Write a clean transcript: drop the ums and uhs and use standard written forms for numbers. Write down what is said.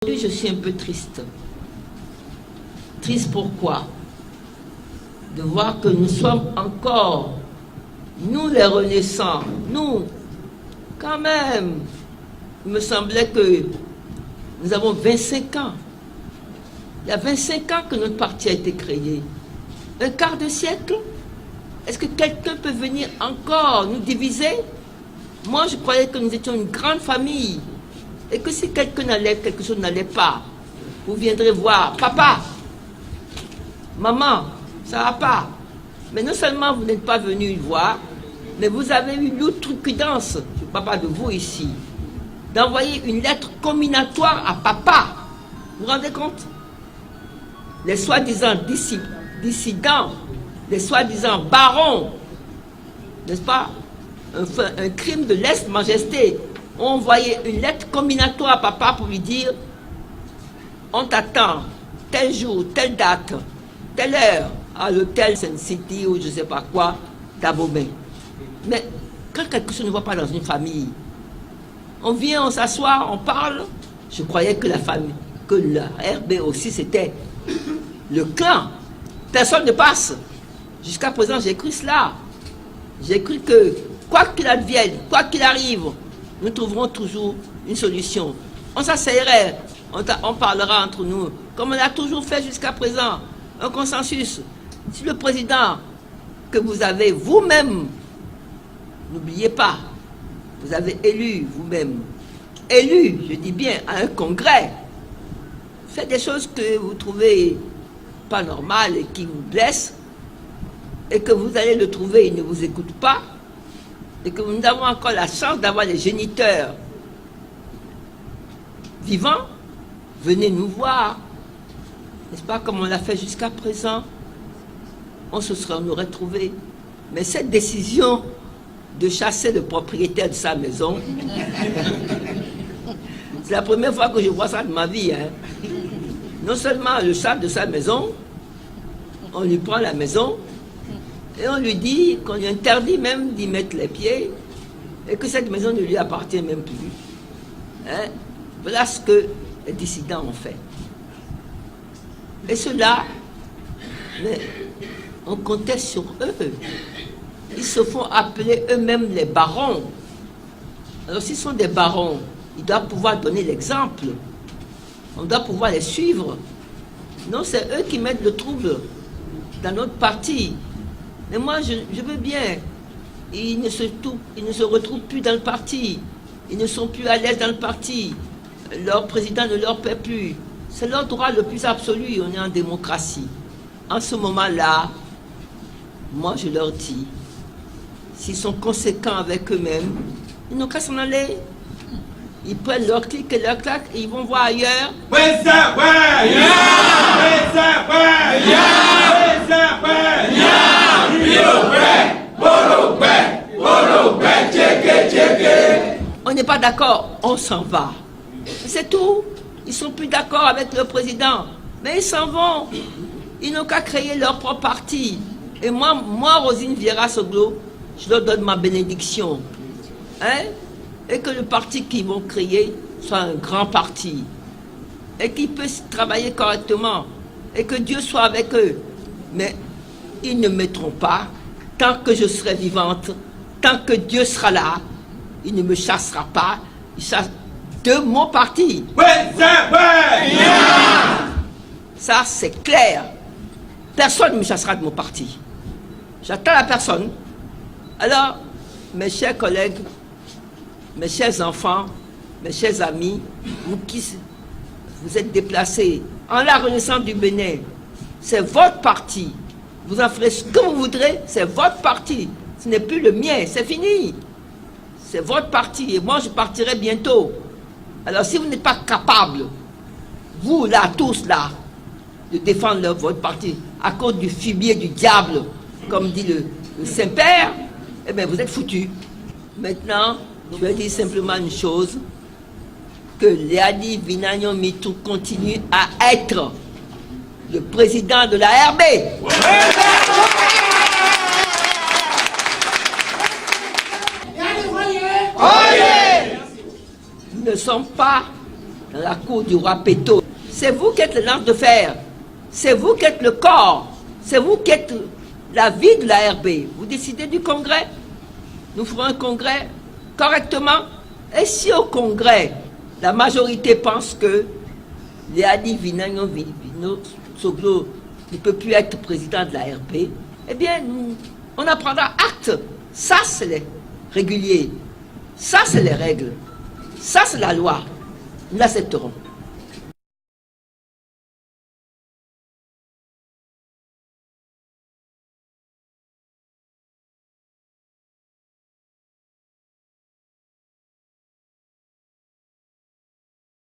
Aujourd'hui, je suis un peu triste. Triste pourquoi? De voir que nous sommes encore, nous les renaissants, nous, quand même, il me semblait que nous avons 25 ans. Il y a 25 ans que notre parti a été créé. Un quart de siècle. Est-ce que quelqu'un peut venir encore nous diviser? Moi, je croyais que nous étions une grande famille. Et que si quelque chose n'allait pas, vous viendrez voir, papa, maman, ça va pas. Mais non seulement vous n'êtes pas venu voir, mais vous avez eu l'outrecuidance, je ne parle pas de vous ici, d'envoyer une lettre comminatoire à papa. Vous vous rendez compte? Les soi-disant dissidents, les soi-disant barons, n'est-ce pas? Un crime de lèse-majesté. On envoyait une lettre comminatoire à papa pour lui dire on t'attend tel jour, telle date, telle heure à l'hôtel Sun City ou je ne sais pas quoi d'Abomey. Mais quand quelque chose ne va pas dans une famille, on vient, on s'assoit, on parle. Je croyais que la famille, que la RB aussi c'était le clan. Personne ne passe. Jusqu'à présent, j'ai cru cela. J'ai cru que quoi qu'il advienne, quoi qu'il arrive, nous trouverons toujours une solution. On s'asseyerait, on parlera entre nous, comme on a toujours fait jusqu'à présent, un consensus. Si le président que vous avez vous-même, n'oubliez pas, vous avez élu vous-même, élu, je dis bien, à un congrès, fait des choses que vous trouvez pas normales et qui vous blessent, et que vous allez le trouver, il ne vous écoute pas, et que nous avons encore la chance d'avoir les géniteurs vivants, venez nous voir. N'est-ce pas, comme on l'a fait jusqu'à présent, on se serait retrouvé. Mais cette décision de chasser le propriétaire de sa maison, c'est la première fois que je vois ça de ma vie. Hein. Non seulement le chasse de sa maison, on lui prend la maison, et on lui dit qu'on lui interdit même d'y mettre les pieds et que cette maison ne lui appartient même plus. Hein? Voilà ce que les dissidents ont fait. Et cela, mais on comptait sur eux. Ils se font appeler eux-mêmes les barons. Alors s'ils sont des barons, ils doivent pouvoir donner l'exemple. On doit pouvoir les suivre. Non, c'est eux qui mettent le trouble dans notre parti. Mais moi, je veux bien. Ils ne se retrouvent plus dans le parti. Ils ne sont plus à l'aise dans le parti. Leur président ne leur paie plus. C'est leur droit le plus absolu. On est en démocratie. En ce moment-là, moi, je leur dis, s'ils sont conséquents avec eux-mêmes, ils n'ont qu'à s'en aller. Ils prennent leur clic et leur claque et ils vont voir ailleurs. On n'est pas d'accord, on s'en va. C'est tout. Ils ne sont plus d'accord avec le président. Mais ils s'en vont. Ils n'ont qu'à créer leur propre parti. Et moi Rosine Vieira-Soglo, je leur donne ma bénédiction. Hein? Et que le parti qu'ils vont créer soit un grand parti. Et qu'ils puissent travailler correctement. Et que Dieu soit avec eux. Mais ils ne mettront pas, tant que je serai vivante, tant que Dieu sera là, il ne me chassera pas, il chasse de mon parti. Ça, c'est clair. Personne ne me chassera de mon parti. J'attends la personne. Alors, mes chers collègues, mes chers enfants, mes chers amis, vous qui vous êtes déplacés en la Renaissance du Bénin, c'est votre parti. Vous en ferez ce que vous voudrez, c'est votre parti. Ce n'est plus le mien, c'est fini. C'est votre parti et moi je partirai bientôt. Alors si vous n'êtes pas capable, vous là, tous là, de défendre votre parti à cause du fumier du diable, comme dit le Saint-Père, eh bien vous êtes foutus. Maintenant, je vais dire simplement une chose, que Léani Vinagnon Mitou continue à être le président de la RB. Nous ne sommes pas dans la cour du roi Péto. C'est vous qui êtes le lance de fer. C'est vous qui êtes le corps. C'est vous qui êtes la vie de la RB. Vous décidez du congrès. Nous ferons un congrès correctement. Et si au congrès, la majorité pense que Léadi Vinagno Soglo ne peut plus être président de la RB, eh bien, on apprendra acte. Ça, c'est les réguliers. Ça, c'est les règles. Ça, c'est la loi. Nous l'accepterons.